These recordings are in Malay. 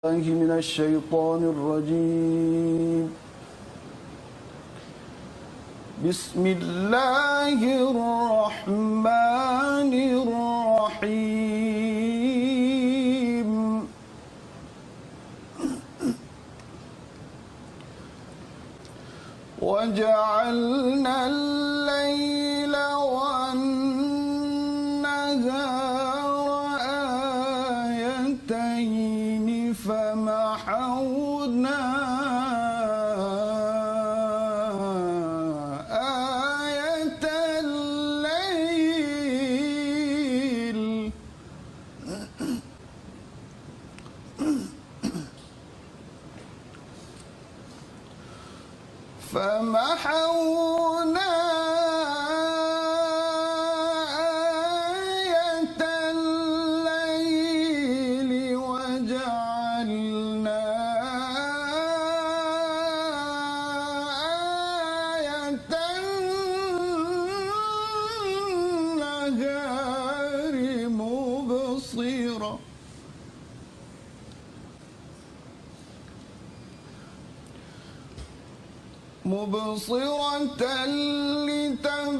الله من الشيطان الرجيم. بسم الله الرحمن الرحيم. وجعلنا الليل والنهار آيتين فمحونا آية الليل فمحونا آية الليل وجعلنا آية النهار مبصرة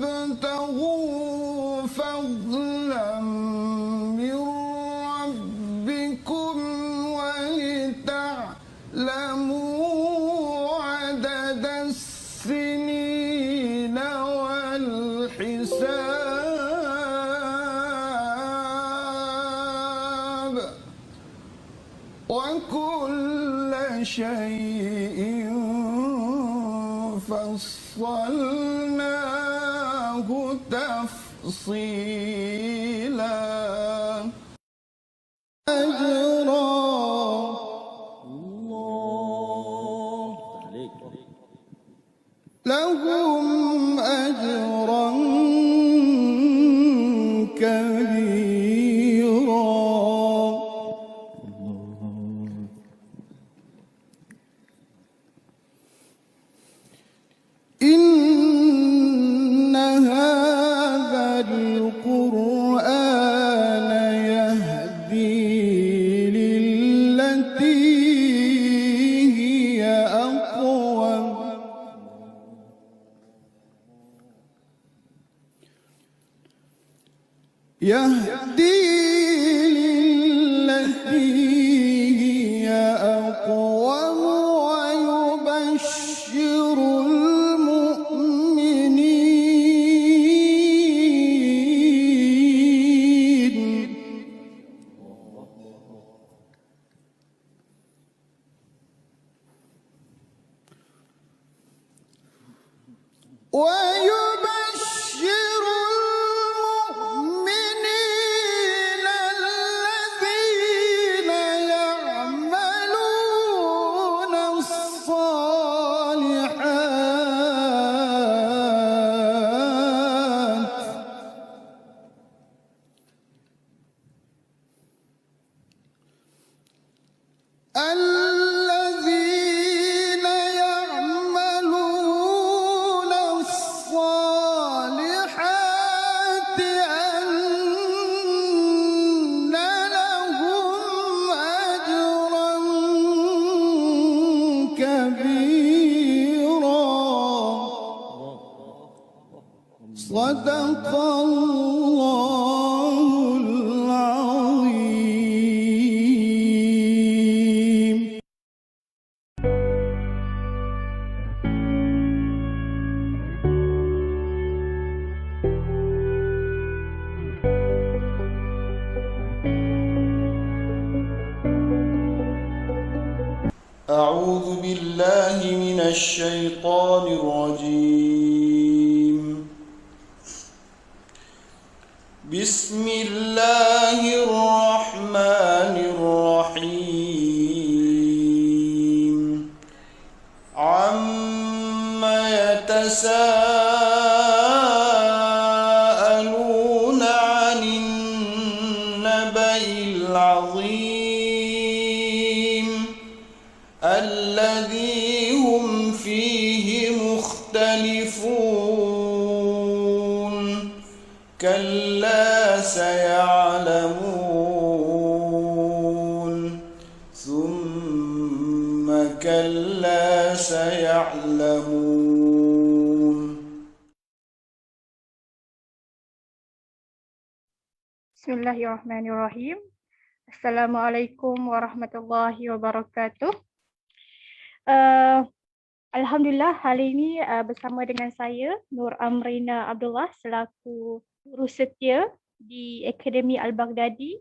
لتبتغوا فضلا من ربكم ولتعلموا عدد السنين والحساب وكل شيء فصلناه تفصيلا أجرا الله لهم أجرا كبيرا. إن هذا القرآن يهدي للتي هي أقوم ويبشر المؤمنين الذين يعملون الصالحات أن لهم أجرا كبيرا. صدق الله العظيم. أعوذ بالله من الشيطان الرجيم. بسم الله الرحمن الرحيم. عم يتساءلون عن النبأ العظيم الذي هم فيه مختلفون كلا سيعلمون ثم ثم كلا سيعلمون. Bismillahirrahmanirrahim. Assalamualaikum warahmatullahi wabarakatuh. Alhamdulillah hari ini bersama dengan saya Nur Amrina Abdullah selaku guru setia di Akademi Al-Baghdadi.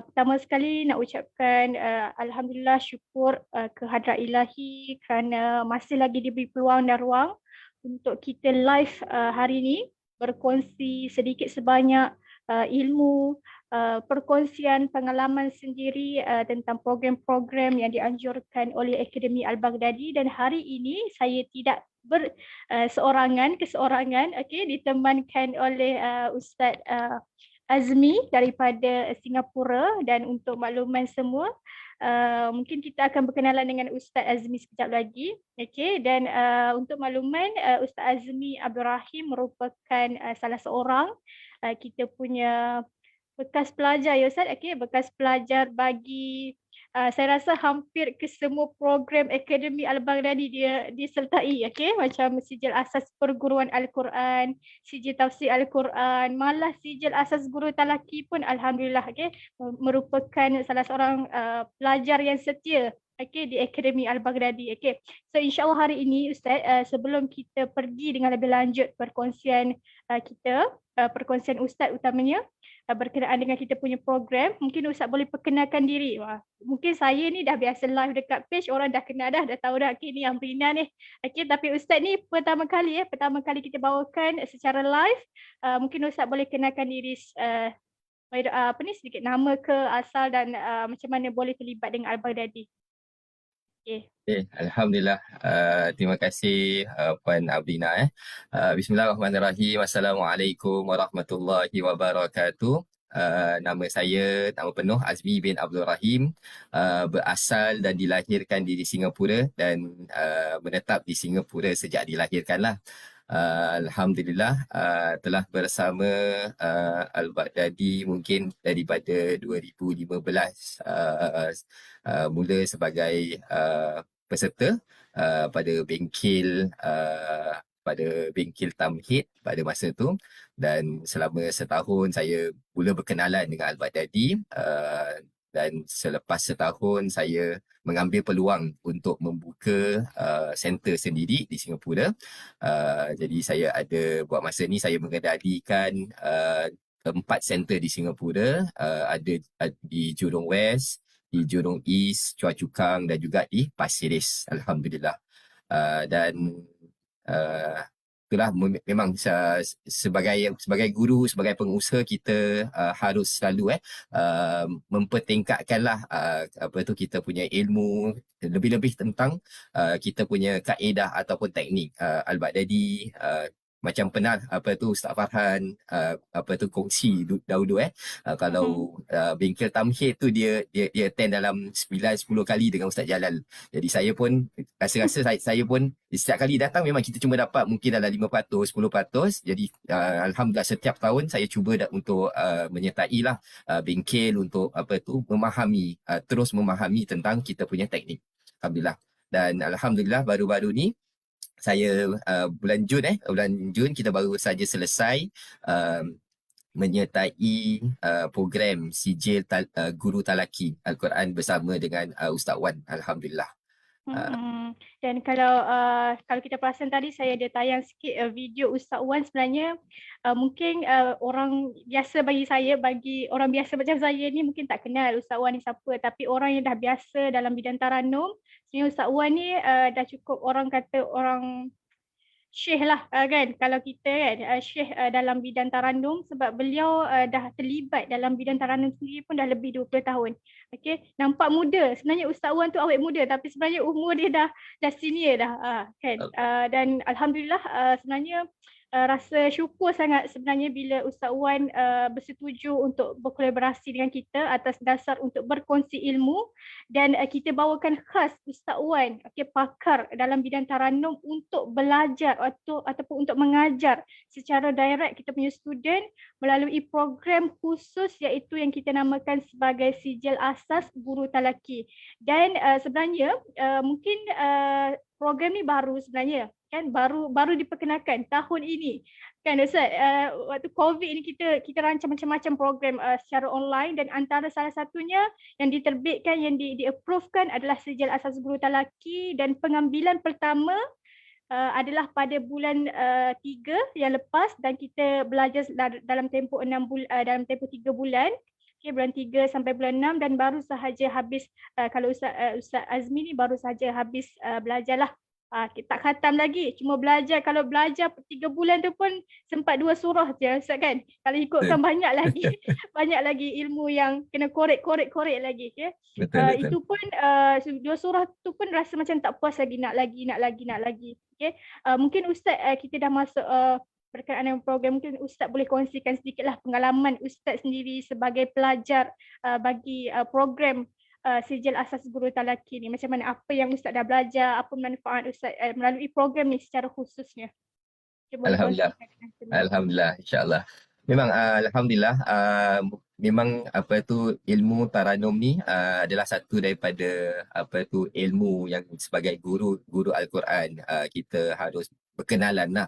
Pertama sekali nak ucapkan Alhamdulillah syukur kehadrat ilahi kerana masih lagi diberi peluang dan ruang untuk kita live hari ini berkongsi sedikit sebanyak ilmu, perkongsian pengalaman sendiri tentang program-program yang dianjurkan oleh Akademi Al-Baghdadi. Dan hari ini saya tidak keseorangan, ditemankan oleh Ustaz Azmi daripada Singapura. Dan untuk makluman semua, mungkin kita akan berkenalan dengan Ustaz Azmi sekejap lagi. Dan untuk makluman, Ustaz Azmi Abdul Rahim merupakan salah seorang kita punya bekas pelajar ya Ustaz, bekas pelajar bagi saya rasa hampir ke semua program Akademi Al-Baghdadi dia disertai, macam sijil asas perguruan Al-Quran, sijil tafsir Al-Quran, malah sijil asas guru talaki pun alhamdulillah merupakan salah seorang pelajar yang setia di Akademi Al-Baghdadi. So insya-Allah hari ini Ustaz, sebelum kita pergi dengan lebih lanjut perkongsian kita, perkongsian Ustaz utamanya berkenaan dengan kita punya program, mungkin Ustaz boleh perkenalkan diri. Mungkin saya ni dah biasa live dekat page, orang dah kenal dah tahu dah ni Amrina ni. Tapi Ustaz ni pertama kali kita bawakan secara live. Mungkin Ustaz boleh kenalkan diri sedikit nama ke, asal dan macam mana boleh terlibat dengan Al-Baghdadi. Alhamdulillah. Terima kasih Puan Abrina. Bismillahirrahmanirrahim. Assalamualaikum warahmatullahi wabarakatuh. Nama saya, nama penuh Azmi bin Abdul Rahim, berasal dan dilahirkan di Singapura dan menetap di Singapura sejak dilahirkanlah. Alhamdulillah telah bersama Al-Baghdadi mungkin daripada 2015, mula sebagai peserta pada bengkel Tamhid pada masa tu, dan selama setahun saya mula berkenalan dengan Al-Baghdadi, dan selepas setahun saya mengambil peluang untuk membuka center sendiri di Singapura. Jadi saya ada buat masa ni saya mengendalikan 4 center di Singapura, ada di Jurong West, di Jurong East, Choa Chu Kang dan juga di Pasir Ris. Alhamdulillah. Dan itulah memang sebagai guru, sebagai pengusaha kita harus selalu mempertingkatkanlah kita punya ilmu, lebih-lebih tentang kita punya kaedah ataupun teknik. Al-Baghdadi macam pernah Ustaz Farhan kongsi dahulu kalau bengkel Tamhid tu dia attend dalam 9-10 kali dengan Ustaz Jalal. Jadi saya pun rasa saya pun setiap kali datang memang kita cuma dapat mungkin dalam 5%, 10%. Jadi alhamdulillah setiap tahun saya cuba untuk menyertailah bengkel untuk memahami, terus memahami tentang kita punya teknik. Alhamdulillah. Dan alhamdulillah baru-baru ni saya bulan Jun kita baru saja selesai menyertai program sijil guru talaki Al-Quran bersama dengan Ustaz Wan. Alhamdulillah. Dan kalau kita perasan tadi saya ada tayang sikit video Ustaz Wan. Sebenarnya mungkin orang biasa bagi orang biasa macam saya ni mungkin tak kenal Ustaz Wan ni siapa, tapi orang yang dah biasa dalam bidang taranum, sebenarnya Ustaz Wan ni dah cukup orang kata orang syekh lah kalau kita syekh dalam bidang taranum, sebab beliau dah terlibat dalam bidang taranum sendiri pun dah lebih 20 tahun. Nampak muda, sebenarnya Ustaz Wan tu awet muda tapi sebenarnya umur dia dah senior dah Dan alhamdulillah sebenarnya rasa syukur sangat sebenarnya bila Ustaz Wan bersetuju untuk berkolaborasi dengan kita atas dasar untuk berkongsi ilmu, dan kita bawakan khas Ustaz Wan, pakar dalam bidang Taranum untuk belajar ataupun untuk mengajar secara direct kita punya student melalui program khusus iaitu yang kita namakan sebagai Sijil Asas Guru Talaki. Dan sebenarnya mungkin program ni baru sebenarnya, kan, baru diperkenalkan tahun ini, kan Ustaz. Waktu COVID ni kita rancang macam-macam program secara online, dan antara salah satunya yang diterbitkan, yang di-approvekan adalah Sijil Asas Guru Talaki, dan pengambilan pertama adalah pada bulan 3 yang lepas, dan kita belajar dalam tempoh 3 bulan. Bulan 3 sampai bulan 6, dan baru sahaja habis, kalau Ustaz Azmi ni baru sahaja habis belajarlah. Tak khatam lagi, cuma belajar. Kalau belajar 3 bulan tu pun sempat 2 surah je Ustaz, kan. Kalau ikutkan banyak lagi ilmu yang kena korek lagi, okay? Betul. Itu pun 2 surah tu pun rasa macam tak puas lagi, nak lagi, okay? Mungkin Ustaz, kita dah masuk berkenaan dengan program, mungkin Ustaz boleh kongsikan sedikitlah pengalaman Ustaz sendiri sebagai pelajar bagi program Sijil Asas Guru Talaki ni. Macam mana, apa yang Ustaz dah belajar, apa manfaat Ustaz melalui program ni secara khususnya. Alhamdulillah. Alhamdulillah, insya-Allah. Memang alhamdulillah, memang ilmu Taranum ni adalah satu daripada ilmu yang sebagai guru Al-Quran kita harus berkenalan lah.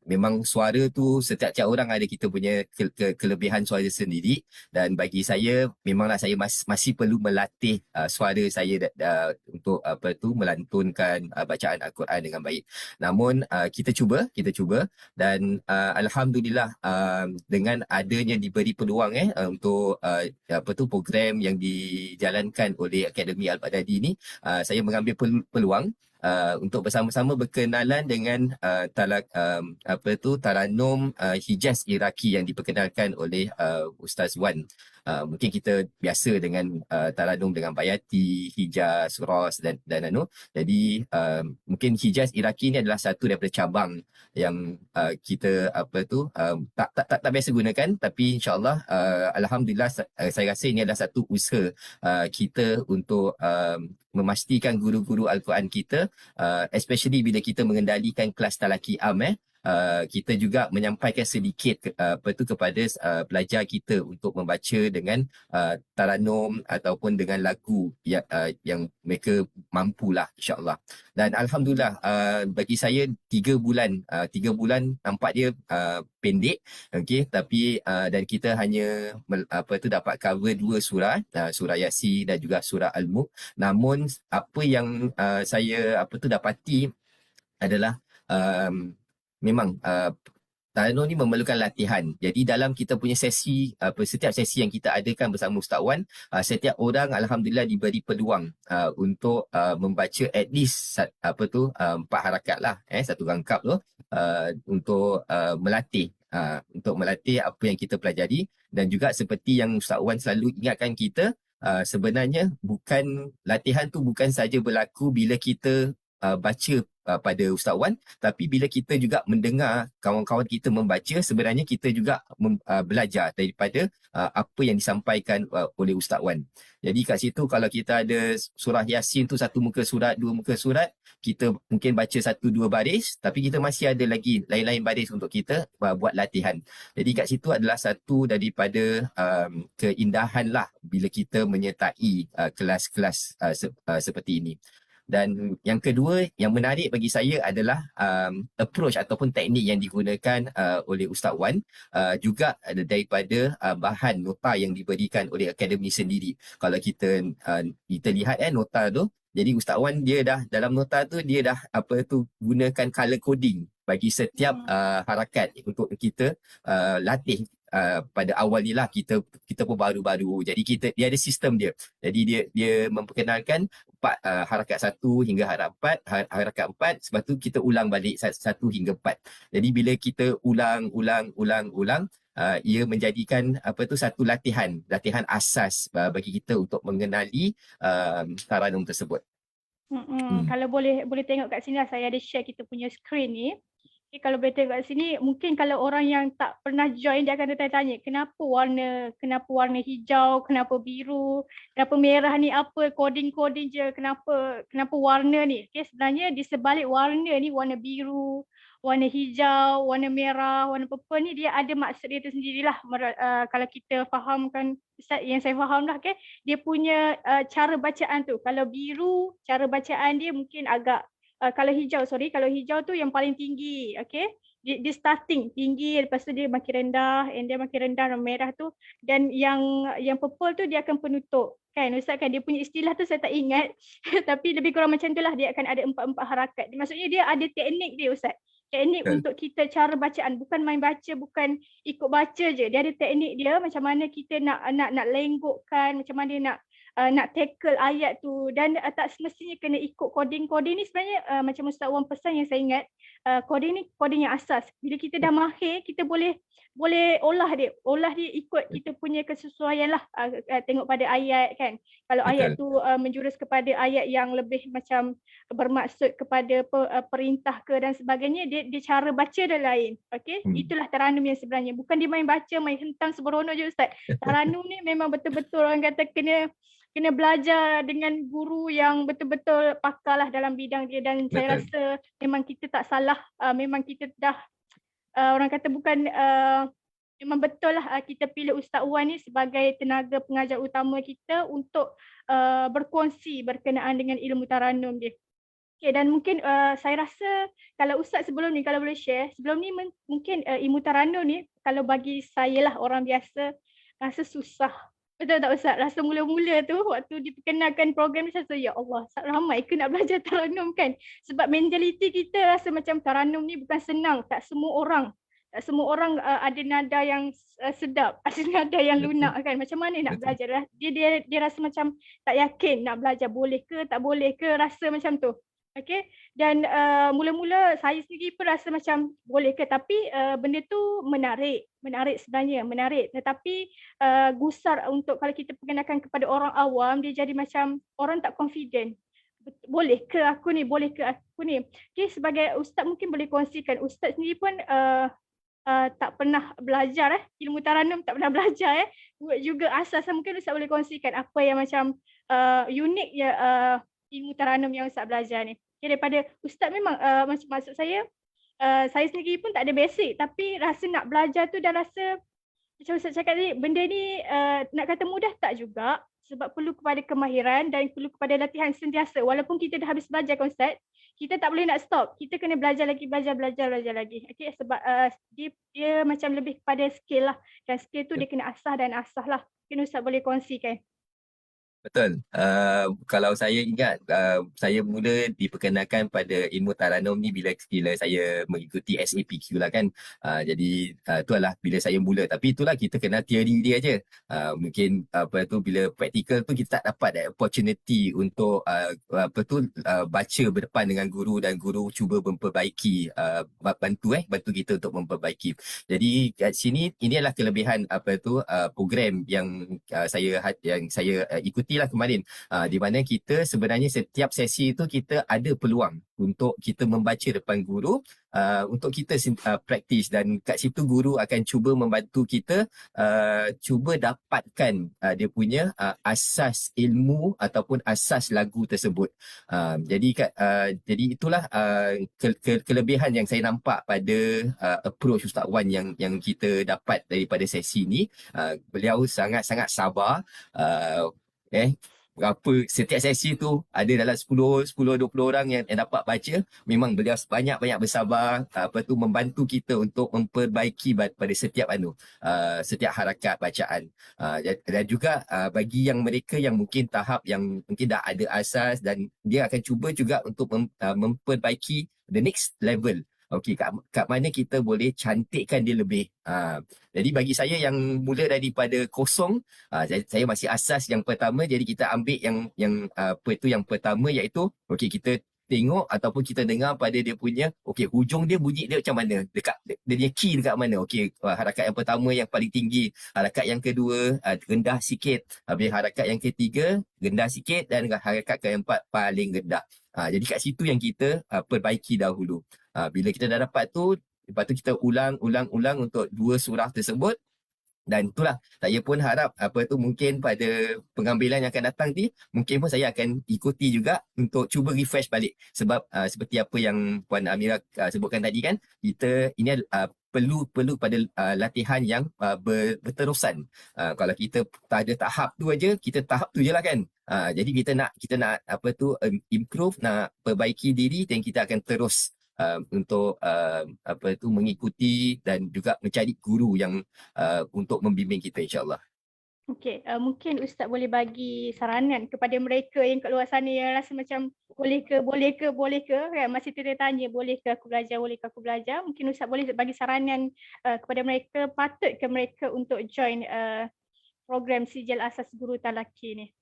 Memang suara tu setiap orang ada kita punya kelebihan suara sendiri, dan bagi saya memanglah saya masih perlu melatih suara saya untuk melantunkan bacaan Al-Quran dengan baik. Namun kita cuba, dan alhamdulillah dengan adanya diberi peluang untuk program yang dijalankan oleh Akademi Al-Baghdadi ni, saya mengambil peluang untuk bersama-sama berkenalan dengan Taranum Hijaz Iraki yang diperkenalkan oleh Ustaz Wan. Mungkin kita biasa dengan Taranum dengan Bayati, Hijaz, Ros dan jadi mungkin Hijaz Iraki ni adalah satu daripada cabang yang kita tak biasa gunakan, tapi insya-Allah alhamdulillah saya rasa ini adalah satu usaha kita untuk memastikan guru-guru Al-Quran kita, especially bila kita mengendalikan kelas talaki kita juga menyampaikan sedikit kepada pelajar kita untuk membaca dengan Taranum ataupun dengan lagu yang mereka mampulah, insya-Allah. Dan alhamdulillah bagi saya 3 bulan nampak dia pendek, okey, tapi dan kita hanya dapat cover 2 surah, surah Yasin dan juga surah Al-Mulk. Namun apa yang saya dapati adalah memang Taranum ni memerlukan latihan. Jadi dalam kita punya sesi, setiap sesi yang kita adakan bersama Ustaz Wan, setiap orang alhamdulillah diberi peluang untuk membaca at least 4 harakat lah, satu rangkap tu, untuk melatih apa yang kita pelajari. Dan juga seperti yang Ustaz Wan selalu ingatkan kita, sebenarnya latihan tu bukan saja berlaku bila kita baca pada Ustaz Wan, tapi bila kita juga mendengar kawan-kawan kita membaca, sebenarnya kita juga belajar daripada apa yang disampaikan oleh Ustaz Wan. Jadi kat situ kalau kita ada surah Yasin tu 1 muka surat, 2 muka surat, kita mungkin baca 1-2 baris, tapi kita masih ada lagi lain-lain baris untuk kita buat latihan. Jadi kat situ adalah satu daripada keindahan lah bila kita menyertai kelas-kelas seperti ini. Dan yang kedua yang menarik bagi saya adalah approach ataupun teknik yang digunakan oleh Ustaz Wan, juga daripada bahan nota yang diberikan oleh akademi sendiri. Kalau kita lihat nota tu, jadi Ustaz Wan dia dah dalam nota tu dia dah gunakan color coding bagi setiap harakat untuk kita latih. Pada awal ni lah kita pun baru-baru, jadi dia ada sistem dia. Jadi dia memperkenalkan harakat 1 hingga harakat 4, sebab tu kita ulang balik 1 hingga 4. Jadi bila kita ulang, ia menjadikan satu latihan asas bagi kita untuk mengenali Taranum tersebut. Kalau boleh tengok kat sini lah, saya ada share kita punya screen ni. Okay, kalau boleh tengok kat sini, mungkin kalau orang yang tak pernah join dia akan tanya-tanya kenapa warna hijau, kenapa biru, kenapa merah ni apa, coding-coding je, kenapa warna ni. Okay, sebenarnya di sebalik warna ni, warna biru, warna hijau, warna merah, warna purple ni dia ada maksud dia tu sendirilah. Kalau kita fahamkan, Ustaz, yang saya faham lah, okay, dia punya cara bacaan tu. Kalau biru, cara bacaan dia mungkin agak kalau hijau tu yang paling tinggi, okay? Dia starting tinggi, lepas tu dia makin rendah, and dia makin rendah, merah tu, dan yang purple tu dia akan penutup. Kan Ustaz kan, dia punya istilah tu saya tak ingat, tapi lebih kurang macam tu lah, dia akan ada 4 harakat. Maksudnya dia ada teknik dia Ustaz. Teknik untuk kita cara bacaan, bukan main baca, bukan ikut baca je. Dia ada teknik dia, macam mana kita nak lenggokkan, macam mana nak tackle ayat tu, dan tak semestinya kena ikut coding. Coding ni sebenarnya macam Ustaz Wan pesan yang saya ingat, coding ni coding yang asas. Bila kita dah mahir, kita boleh olah dia ikut kita punya kesesuaian lah. Tengok pada ayat kan. Kalau ayat tu menjurus kepada ayat yang lebih macam bermaksud kepada perintah ke dan sebagainya, dia cara baca dia lain. Okey, itulah Taranum yang sebenarnya. Bukan dia main baca, main hentam sembrono je Ustaz. Taranum ni memang betul-betul orang kata kena belajar dengan guru yang betul-betul pakar lah dalam bidang dia, dan saya rasa memang kita tak salah, memang kita dah orang kata bukan memang betul lah kita pilih Ustaz Wan ni sebagai tenaga pengajar utama kita untuk berkongsi berkenaan dengan ilmu Taranum dia. Okay, dan mungkin saya rasa kalau Ustaz sebelum ni, kalau boleh share, sebelum ni mungkin ilmu Taranum ni kalau bagi saya lah orang biasa rasa susah. Betul tak Ustaz? Rasa mula-mula tu waktu diperkenalkan program ni, saya rasa ya Allah, ramai ke nak belajar Taranum kan? Sebab mentaliti kita rasa macam Taranum ni bukan senang, tak semua orang ada nada yang sedap, ada nada yang lunak kan. Macam mana nak belajar? Dia rasa macam tak yakin nak belajar, boleh ke tak boleh ke, rasa macam tu. Okay, dan mula-mula saya sendiri pun rasa macam boleh ke, tapi benda tu menarik sebenarnya, menarik. Tetapi gusar untuk kalau kita perkenalkan kepada orang awam, dia jadi macam orang tak confident. Boleh ke aku ni, boleh ke aku ni. Okay, sebagai Ustaz mungkin boleh kongsikan, Ustaz sendiri pun tak pernah belajar ilmu Taranum, tak pernah belajar juga asas. Mungkin Ustaz boleh kongsikan apa yang macam unik ya ilmu Taranum yang Ustaz belajar ni. Okay, daripada Ustaz memang maksud saya sendiri pun tak ada basic, tapi rasa nak belajar tu dan rasa macam Ustaz cakap tadi, benda ni nak kata mudah tak juga, sebab perlu kepada kemahiran dan perlu kepada latihan sentiasa. Walaupun kita dah habis belajar kan Ustaz, kita tak boleh nak stop. Kita kena belajar lagi, belajar lagi. Okay, sebab dia macam lebih kepada skill lah, dan skill tu dia kena asah dan asah lah. Mungkin Ustaz boleh kongsikan. Betul. Kalau saya ingat, saya mula diperkenalkan pada ilmu Taranum ni bila saya mengikuti SAPQ lah kan. Jadi tu adalah bila saya mula. Tapi itulah kita kenal teori dia je. Mungkin bila praktikal tu kita tak dapat opportunity untuk baca berdepan dengan guru, dan guru cuba memperbaiki, bantu kita untuk memperbaiki. Jadi kat sini ini adalah kelebihan program yang saya ikuti lah kemarin, di mana kita sebenarnya setiap sesi itu kita ada peluang untuk kita membaca depan guru, untuk kita praktis, dan kat situ guru akan cuba membantu kita cuba dapatkan dia punya asas ilmu ataupun asas lagu tersebut. Jadi itulah kelebihan yang saya nampak pada approach Ustaz Wan yang kita dapat daripada sesi ni. Beliau sangat-sangat sabar. Setiap sesi tu ada dalam 10-20 orang yang dapat baca. Memang beliau banyak bersabar, membantu kita untuk memperbaiki pada setiap harakat bacaan. Dan juga bagi yang mereka yang mungkin tahap yang mungkin dah ada asas, dan dia akan cuba juga untuk memperbaiki the next level. Okey, kat mana kita boleh cantikkan dia lebih. Jadi bagi saya yang mula daripada kosong, saya masih asas yang pertama. Jadi kita ambil yang pertama, iaitu okey, kita tengok ataupun kita dengar pada dia punya hujung dia, bunyi dia macam mana, dekat dia punya key dekat mana. Okey, harakat yang pertama yang paling tinggi, harakat yang kedua rendah sikit, habis harakat yang ketiga rendah sikit, dan harakat keempat paling rendah. Jadi kat situ yang kita perbaiki dahulu. Bila kita dah dapat tu, lepas tu kita ulang untuk 2 surah tersebut. Dan itulah saya pun harap mungkin pada pengambilan yang akan datang ni mungkin pun saya akan ikuti juga untuk cuba refresh balik, sebab seperti apa yang Puan Amira sebutkan tadi kan, kita ini perlu pada latihan yang berterusan. Kalau kita tak ada tahap tu aja, kita tahap tu je lah kan. Jadi kita nak improve, nak perbaiki diri, dan kita akan terus untuk mengikuti dan juga mencari guru yang untuk membimbing kita, insya-Allah. Okey, mungkin Ustaz boleh bagi saranan kepada mereka yang kat luar sana yang rasa macam boleh ke kan, masih tanya boleh ke aku belajar. Mungkin Ustaz boleh bagi saranan kepada mereka, patut ke mereka untuk join program Sijil Asas Guru Talaki ni.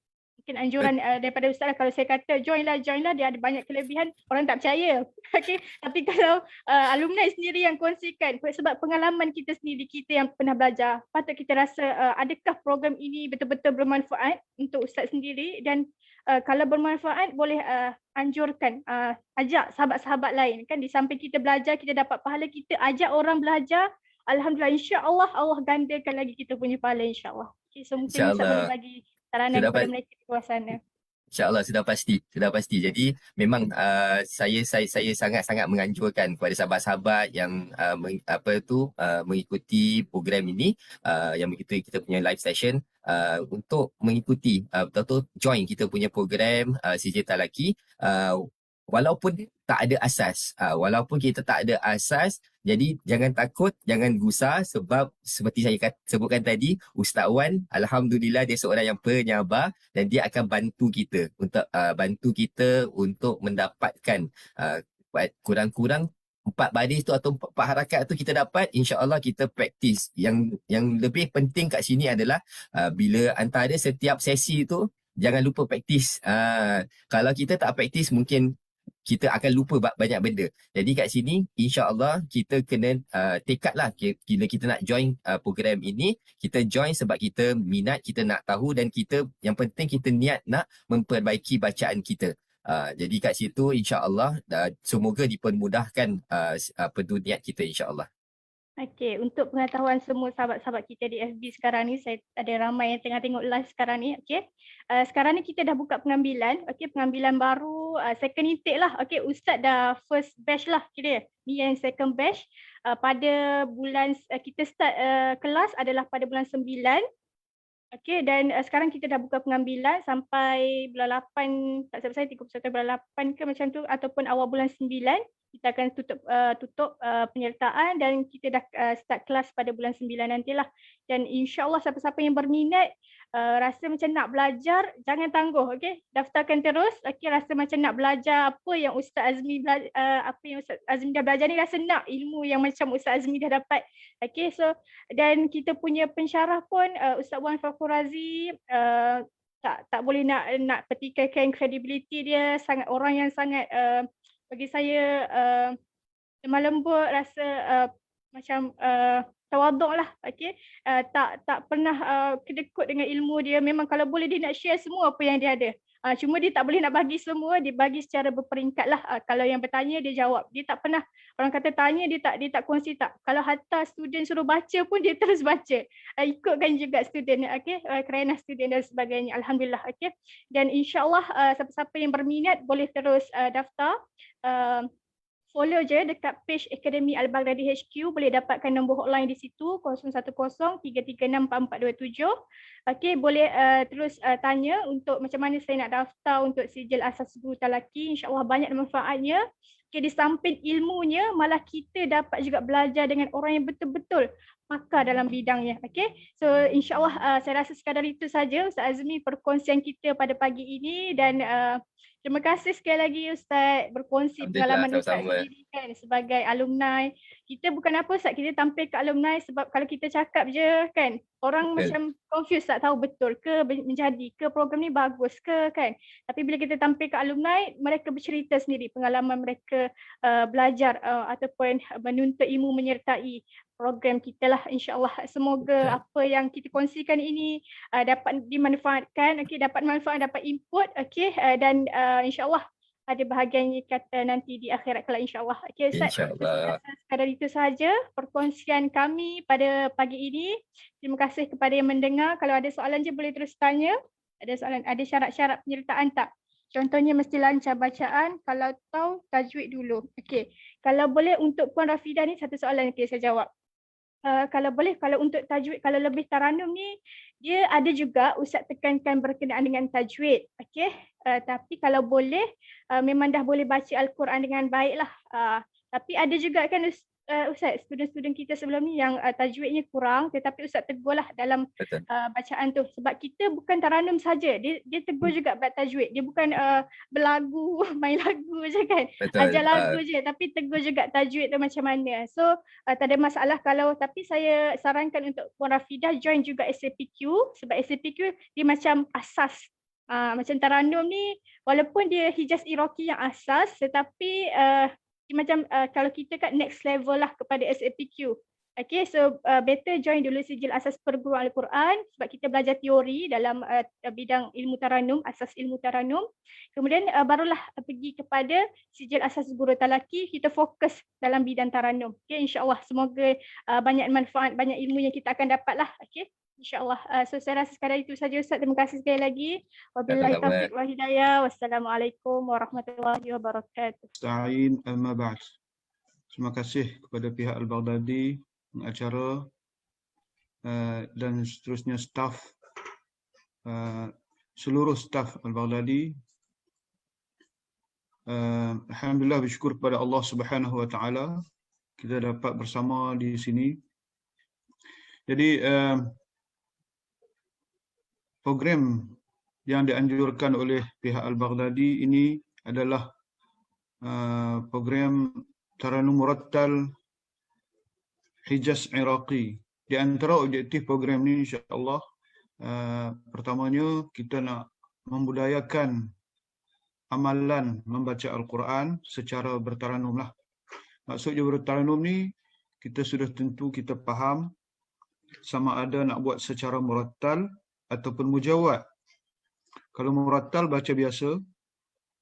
Mungkin anjuran daripada Ustaz lah, kalau saya kata join lah, dia ada banyak kelebihan, orang tak percaya. Okay. Tapi kalau alumni sendiri yang kongsikan, sebab pengalaman kita sendiri, kita yang pernah belajar, patut kita rasa adakah program ini betul-betul bermanfaat untuk Ustaz sendiri, dan kalau bermanfaat boleh anjurkan, ajak sahabat-sahabat lain kan. Di samping kita belajar, kita dapat pahala, kita ajak orang belajar, alhamdulillah, insya-Allah Allah gandakan lagi kita punya pahala, insya-Allah. Okay, so mungkin Ustaz boleh bagi saranan kepada mereka di luar sana. InsyaAllah, sudah pasti. Jadi memang saya sangat-sangat menganjurkan kepada sahabat-sahabat yang mengikuti program ini, yang mengikuti kita punya live session, untuk mengikuti betul-betul join kita punya program Sijil Talaki, walaupun tak ada asas, walaupun kita tak ada asas. Jadi jangan takut, jangan gusar, sebab seperti saya sebutkan tadi, Ustaz Wan, alhamdulillah dia seorang yang penyabar, dan dia akan bantu kita untuk mendapatkan kurang-kurang 4 baris tu atau 4 harakat tu kita dapat, insya-Allah kita praktis. Yang lebih penting kat sini adalah bila antara setiap sesi tu jangan lupa praktis. Kalau kita tak praktis, mungkin kita akan lupa banyak benda. Jadi kat sini insya-Allah kita kena tekadlah, bila kita nak join program ini, kita join sebab kita minat, kita nak tahu, dan kita yang penting kita niat nak memperbaiki bacaan kita. Jadi kat situ insya-Allah semoga dipermudahkan niat kita, insya-Allah. Okey, untuk pengetahuan semua sahabat-sahabat kita di FB sekarang ni, saya ada ramai yang tengah tengok live sekarang ni. Okey, sekarang ni kita dah buka pengambilan. Okey, pengambilan baru second intake lah. Okey, Ustaz dah first batch lah kira. Ni yang second batch. Pada bulan kita start kelas adalah pada bulan 9. Okey, dan sekarang kita dah buka pengambilan sampai bulan 8, tak salah saya 31 bulan 8 ke macam tu, ataupun awal bulan 9 kita akan tutup penyertaan, dan kita dah start kelas pada bulan 9 nantilah. Dan insya-Allah siapa-siapa yang berminat, rasa macam nak belajar, jangan tangguh, okey. Daftarkan terus. Okey, rasa macam nak belajar apa yang Ustaz Azmi dah belajar ni, rasa nak ilmu yang macam Ustaz Azmi dah dapat. Okey, so dan kita punya pensyarah pun Ustaz Wan Fakhur Razi, tak boleh nak petikaikan kredibiliti dia, sangat orang yang sangat bagi saya lemah lembut, rasa macam tawaduk lah. Okay. Tak pernah kedekut dengan ilmu dia. Memang kalau boleh dia nak share semua apa yang dia ada. Cuma dia tak boleh nak bagi semua, dia bagi secara berperingkat lah. Kalau yang bertanya dia jawab. Dia tak pernah, orang kata tanya dia tak kongsi tak. Kalau hantar student suruh baca pun dia terus baca. Ikutkan juga student, okay? Kerana student dan sebagainya. Alhamdulillah, okay? Dan insyaAllah siapa-siapa yang berminat boleh terus daftar. Follow je dekat page Akademi Al-Baghdadi HQ, boleh dapatkan nombor hotline di situ 010-336-4427. Okey, boleh terus tanya untuk macam mana saya nak daftar untuk Sijil Asas Guru Talaki. InsyaAllah banyak manfaatnya. Okey, di samping ilmunya, malah kita dapat juga belajar dengan orang yang betul-betul pakar dalam bidangnya. Okey, so insyaAllah saya rasa sekadar itu saja Ustaz Azmi perkongsian kita pada pagi ini, dan terima kasih sekali lagi Ustaz berkongsi pengalaman Ustaz sendiri kan sebagai alumni. Kita bukan apa Ustaz, kita tampil ke alumni sebab kalau kita cakap je kan, orang macam confused, tak tahu betul ke menjadi ke program ni bagus ke kan. Tapi bila kita tampil ke alumni, mereka bercerita sendiri pengalaman mereka belajar ataupun menuntut ilmu menyertai program kita lah, insyaAllah. Semoga apa yang kita kongsikan ini dapat dimanfaatkan, okay, dapat manfaat, dapat input, okay, dan insyaAllah ada bahagiannya kata nanti di akhirat kelak insya-Allah. Okey Ustaz, InsyaAllah. sekadar itu sahaja perkongsian kami pada pagi ini. Terima kasih kepada yang mendengar. Kalau ada soalan je boleh terus tanya. Ada soalan, ada syarat-syarat penyertaan tak? Contohnya mesti lancar bacaan, kalau tahu tajwid dulu. Okey. Kalau boleh untuk Puan Rafidah ni satu soalan saya jawab. Kalau boleh, kalau untuk tajwid, kalau lebih taranum ni, dia ada juga Ustaz tekankan berkenaan dengan tajwid. Okey. Tapi kalau boleh, memang dah boleh baca Al-Quran dengan baik lah. Tapi ada juga kan Ustaz, student-student kita sebelum ni yang tajwidnya kurang, tetapi Ustaz tegurlah dalam Betul. bacaan tu. Sebab kita bukan taranum saja, dia tegur juga bab tajwid. Dia bukan berlagu, main lagu je kan. Betul. Ajar lagu je, tapi tegur juga tajwid tu macam mana. So, tak ada masalah kalau, tapi saya sarankan untuk Puan Rafidah join juga SAPQ, sebab SAPQ dia macam asas. Macam taranum ni, walaupun dia hijaz Iraqi yang asas, tetapi dia macam kalau kita kat next level lah kepada SAPQ. Okay, so better join dulu sijil asas perguruan Al-Quran sebab kita belajar teori dalam bidang ilmu taranum, asas ilmu taranum. Kemudian barulah pergi kepada sijil asas guru talaki, kita fokus dalam bidang taranum. Okay, insya-Allah semoga banyak manfaat, banyak ilmu yang kita akan dapat lah. Okay, insya-Allah. So saya rasa sekadar itu saja Ustaz. Terima kasih sekali lagi. Wabillahi taufiq wal hidayah. Wassalamualaikum warahmatullahi wabarakatuh. Sa'in amma ba'd. Terima kasih kepada pihak Al-Baghdadi, pengacara dan seterusnya staf, seluruh staf Al-Baghdadi. Alhamdulillah, bersyukur kepada Allah Subhanahu Wa Taala kita dapat bersama di sini. Jadi program yang dianjurkan oleh pihak Al-Baghdadi ini adalah program Taranum Murattal Hijaz Iraqi. Di antara objektif program ini insya-Allah pertamanya kita nak membudayakan amalan membaca Al-Quran secara bertaranum lah. Maksudnya bertaranum ni kita sudah tentu kita faham sama ada nak buat secara murattal ataupun mujawwad. Kalau murattal baca biasa,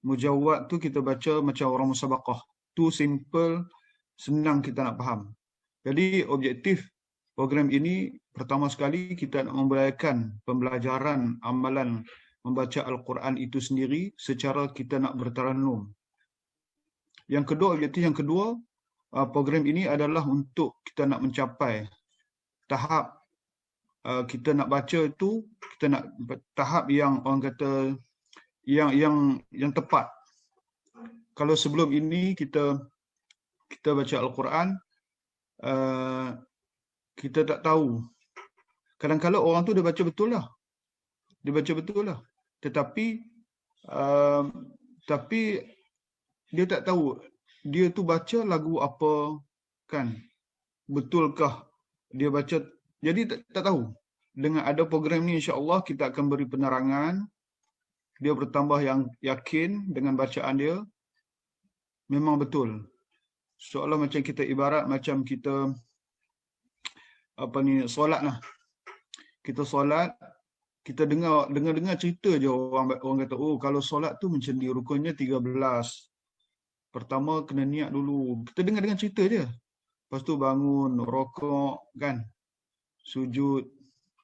mujawwad tu kita baca macam orang musabaqah. Tu simple, senang kita nak faham. Jadi objektif program ini pertama sekali kita nak membudayakan pembelajaran amalan membaca Al-Quran itu sendiri secara kita nak bertaranum. Yang kedua, objektif yang kedua, program ini adalah untuk kita nak mencapai tahap kita nak baca itu, kita nak tahap yang orang kata yang tepat. Kalau sebelum ini kita baca Al-Quran, kita tak tahu. Kadang-kadang orang tu dia baca betul lah. Dia baca betul lah. Tetapi dia tak tahu dia tu baca lagu apa kan. Betulkah dia baca? Jadi tak tahu. Dengan ada program ni insya-Allah kita akan beri penerangan. Dia bertambah yang yakin dengan bacaan dia. Memang betul. Seolah macam kita ibarat macam kita solat lah. Kita solat, kita dengar cerita je orang kata, oh kalau solat tu macam ni, rukunnya 13. Pertama kena niat dulu. Kita dengar cerita je. Lepas tu bangun, rokok kan. Sujud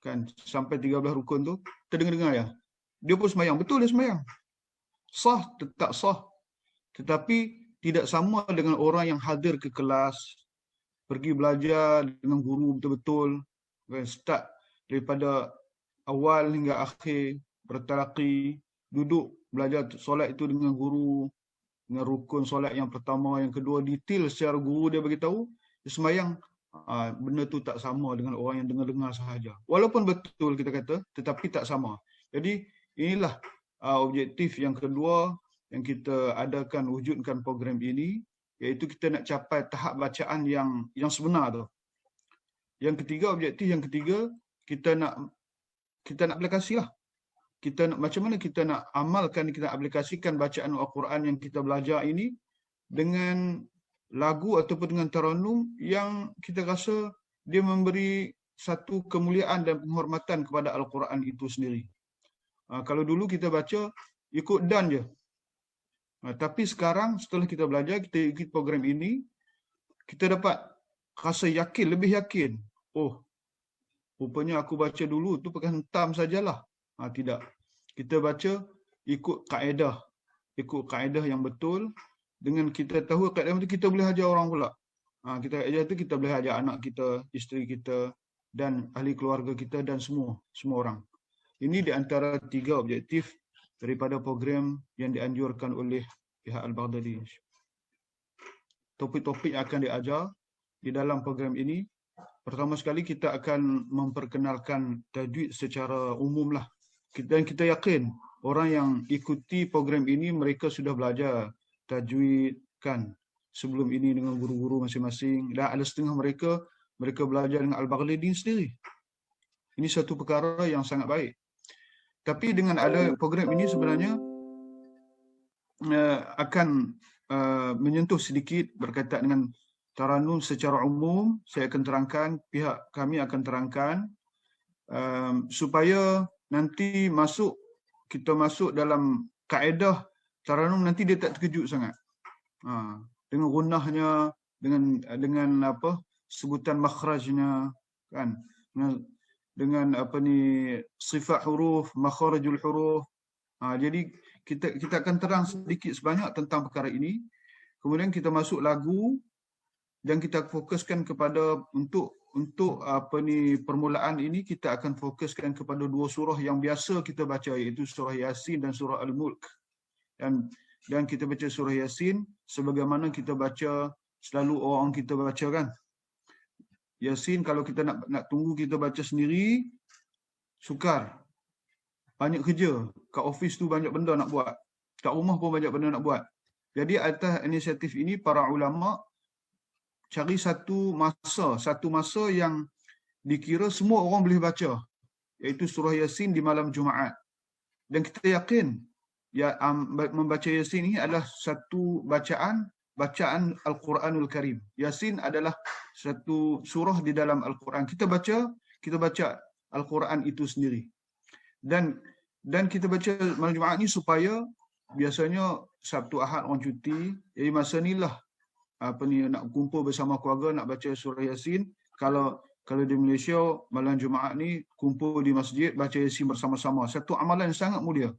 kan sampai 13 rukun tu, kita dengar ya. Dia pun sembahyang, betul dia sembahyang. Sah, tetap sah. Tetapi tidak sama dengan orang yang hadir ke kelas, pergi belajar dengan guru betul-betul, start daripada awal hingga akhir, bertalaqi, duduk belajar solat itu dengan guru, dengan rukun solat yang pertama, yang kedua, detail secara guru dia bagi tahu, dia sembahyang. Benda tu tak sama dengan orang yang dengar-dengar sahaja. Walaupun betul kita kata, tetapi tak sama. Jadi inilah objektif yang kedua yang kita adakan, wujudkan program ini, iaitu kita nak capai tahap bacaan yang sebenar tu. Yang ketiga, objektif yang ketiga, kita nak aplikasi lah. Kita nak, macam mana kita nak amalkan, kita aplikasikan bacaan Al-Quran yang kita belajar ini dengan lagu ataupun dengan taranum yang kita rasa dia memberi satu kemuliaan dan penghormatan kepada Al-Quran itu sendiri. Kalau dulu kita baca ikut dan je. Tapi sekarang setelah kita belajar, kita ikut program ini, kita dapat rasa yakin, lebih yakin. Oh, rupanya aku baca dulu tu pakai hentam sajalah. Tidak. Kita baca ikut kaedah yang betul. Dengan kita tahu kaedah itu, kita boleh ajar orang pula. Kita ajar tu, kita boleh ajar anak kita, isteri kita, dan ahli keluarga kita, dan semua orang. Ini di antara 3 objektif daripada program yang dianjurkan oleh pihak Al-Baghdadi. Topik-topik yang akan diajar di dalam program ini, pertama sekali kita akan memperkenalkan tajwid secara umum lah. Dan kita yakin orang yang ikuti program ini, mereka sudah belajar tajwid kan sebelum ini dengan guru-guru masing-masing, dan ada setengah mereka belajar dengan Al-Baghdadi sendiri. Ini satu perkara yang sangat baik. Tapi dengan ada program ini sebenarnya akan menyentuh sedikit berkaitan dengan Taranum secara umum. Saya akan terangkan, pihak kami akan terangkan supaya nanti kita masuk dalam kaedah Taranum, nanti dia tak terkejut sangat. Dengan gunahnya, dengan apa sebutan makhrajnya kan, dengan apa ni sifat huruf, makharijul huruf. Jadi kita akan terang sedikit sebanyak tentang perkara ini. Kemudian kita masuk lagu, dan kita fokuskan kepada untuk apa ni permulaan ini, kita akan fokuskan kepada 2 surah yang biasa kita baca, iaitu surah Yasin dan surah Al-Mulk. Dan kita baca surah Yasin sebagaimana kita baca selalu orang kita baca kan. Yasin kalau kita nak tunggu kita baca sendiri, sukar. Banyak kerja. Kat office tu banyak benda nak buat. Kat rumah pun banyak benda nak buat. Jadi atas inisiatif ini, para ulama cari satu masa yang dikira semua orang boleh baca, iaitu surah Yasin di malam Jumaat. Dan kita yakin membaca Yasin ini adalah satu bacaan Al-Quranul Karim. Yasin adalah satu surah di dalam Al-Quran. Kita baca Al-Quran itu sendiri. Dan kita baca malam Jumaat ni supaya biasanya Sabtu Ahad orang cuti, jadi masa inilah nak kumpul bersama keluarga nak baca surah Yasin. Kalau di Malaysia malam Jumaat ni kumpul di masjid baca Yasin bersama-sama. Satu amalan yang sangat mulia.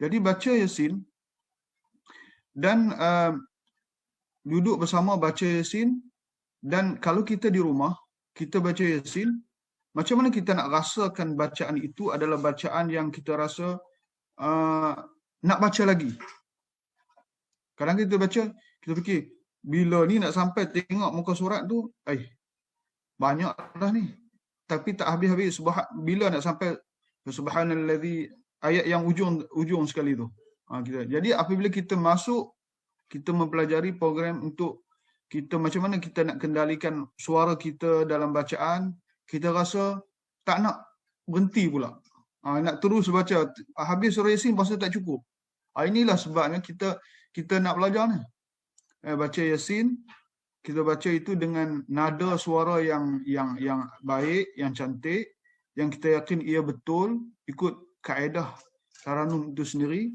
Jadi baca Yasin dan duduk bersama baca Yasin. Dan kalau kita di rumah kita baca Yasin, macam mana kita nak rasakan bacaan itu adalah bacaan yang kita rasa nak baca lagi. Kadang kita baca, kita fikir, bila ni nak sampai tengok muka surat tu, banyak dah ni. Tapi tak habis-habis. Bila nak sampai subhanallazi, ayat yang ujung sekali tu. Jadi apabila kita masuk, kita mempelajari program untuk kita macam mana kita nak kendalikan suara kita dalam bacaan, kita rasa tak nak berhenti pula. Nak terus baca. Habis surah Yasin rasa tak cukup. Inilah sebabnya kita nak belajar ni. Baca Yasin, kita baca itu dengan nada suara yang baik, yang cantik, yang kita yakin ia betul, ikut kaedah Taranum itu sendiri.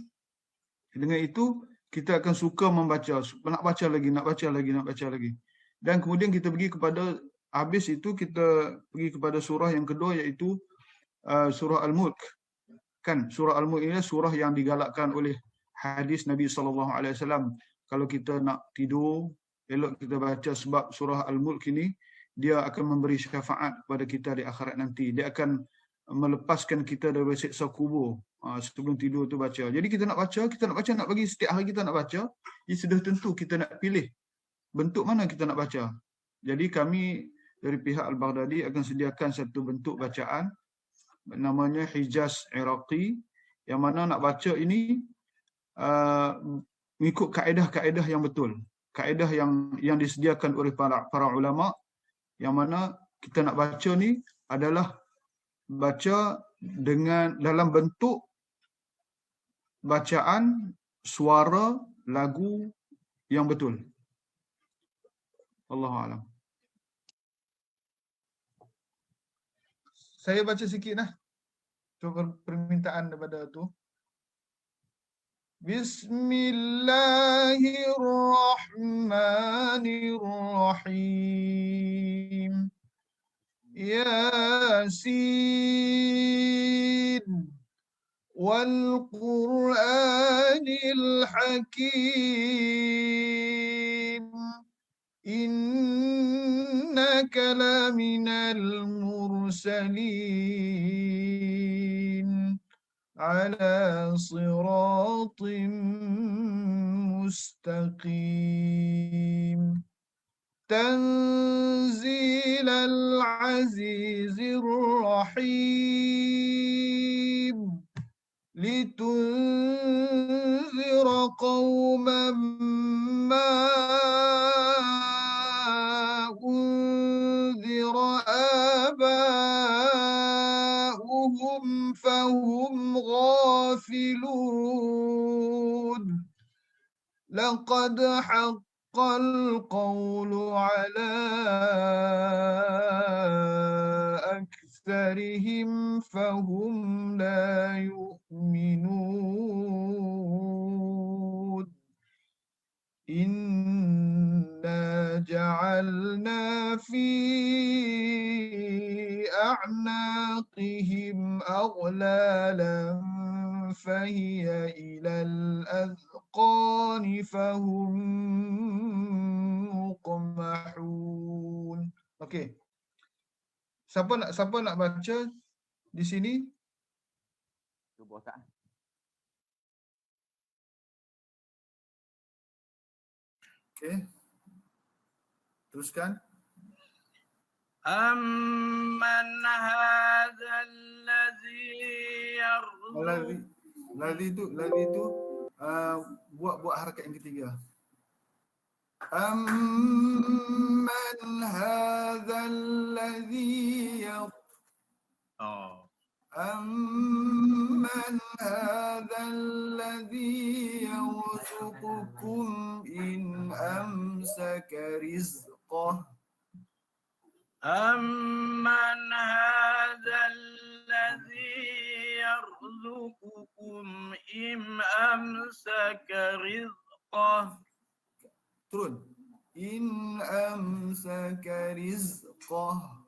Dengan itu, kita akan suka membaca, nak baca lagi. Dan kemudian kita pergi kepada, habis itu kita pergi kepada surah yang kedua, iaitu surah Al-Mulk. Kan, surah Al-Mulk ini surah yang digalakkan oleh hadis Nabi SAW. Kalau kita nak tidur, elok kita baca, sebab surah Al-Mulk ini dia akan memberi syafaat kepada kita di akhirat nanti. Dia akan melepaskan kita dari siksa kubur. Sebelum tidur tu baca. Jadi kita nak baca, nak bagi setiap hari kita nak baca. Jadi sudah tentu kita nak pilih bentuk mana kita nak baca. Jadi kami dari pihak Al-Baghdadi akan sediakan satu bentuk bacaan namanya Hijaz Iraqi, yang mana nak baca ini mengikut kaedah-kaedah yang betul. Kaedah yang disediakan oleh para ulama, yang mana kita nak baca ni adalah baca dengan dalam bentuk bacaan suara lagu yang betul. Allahu a'lam. Saya baca sikit lah. Permintaan daripada tu. Bismillahirrahmanirrahim. Yasin wal Qur'anil Hakim. Innaka laminal mursalin ala siratim mustaqim. تنزيل العزيز الرحيم لتنذر قوما ما أنذر آباؤهم فهم غافلون لقد حق القول على أكثرهم فهم لا يؤمنون إنا جعلنا في أعناقهم أغلالا فهي إلى الأذقان فهم مقمحون. Okey. Siapa nak baca di sini? Cuba tak? Okey. Teruskan. أمن هذا الذي يرزق Ladhi tu buat harakat yang ketiga. Amman hadzal ladzi amman hadzal ladzi yarzuqukum in amsaka rizqah. أمن هذا الذي يرزقكم إن أمسك رزقه Turun. In amsaka rizqah.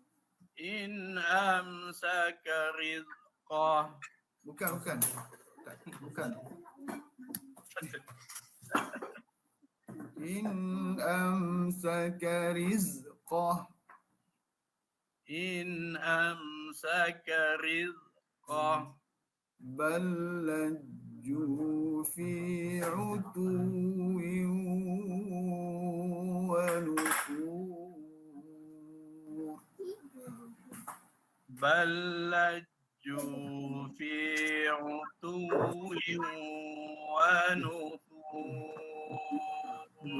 إن أمسك رزقه Bukan. In amsaka rizqah. إن أمسك رزقه بل لجوا في عتو ونفور. بل لجوا في عتو ونفور.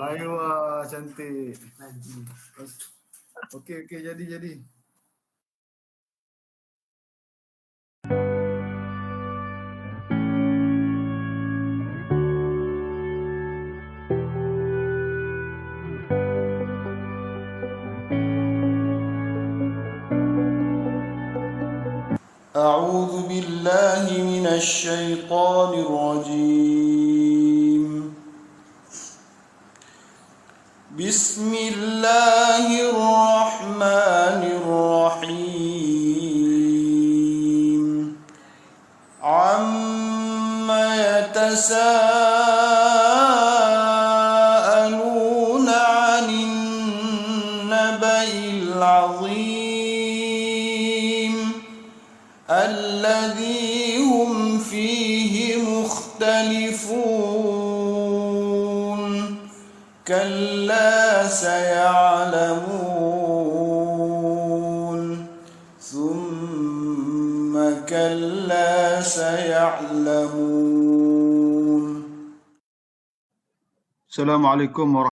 Aywa, cantik. Okey, jadi. أعوذ بالله من الشيطان الرجيم. بسم الله الرحمن الرحيم. عم يتساءلون عن النبأ العظيم الذي هم فيه مختلفون. كلا سيعلمون ثم كلا سيعلمون. Assalamualaikum warahmatullahi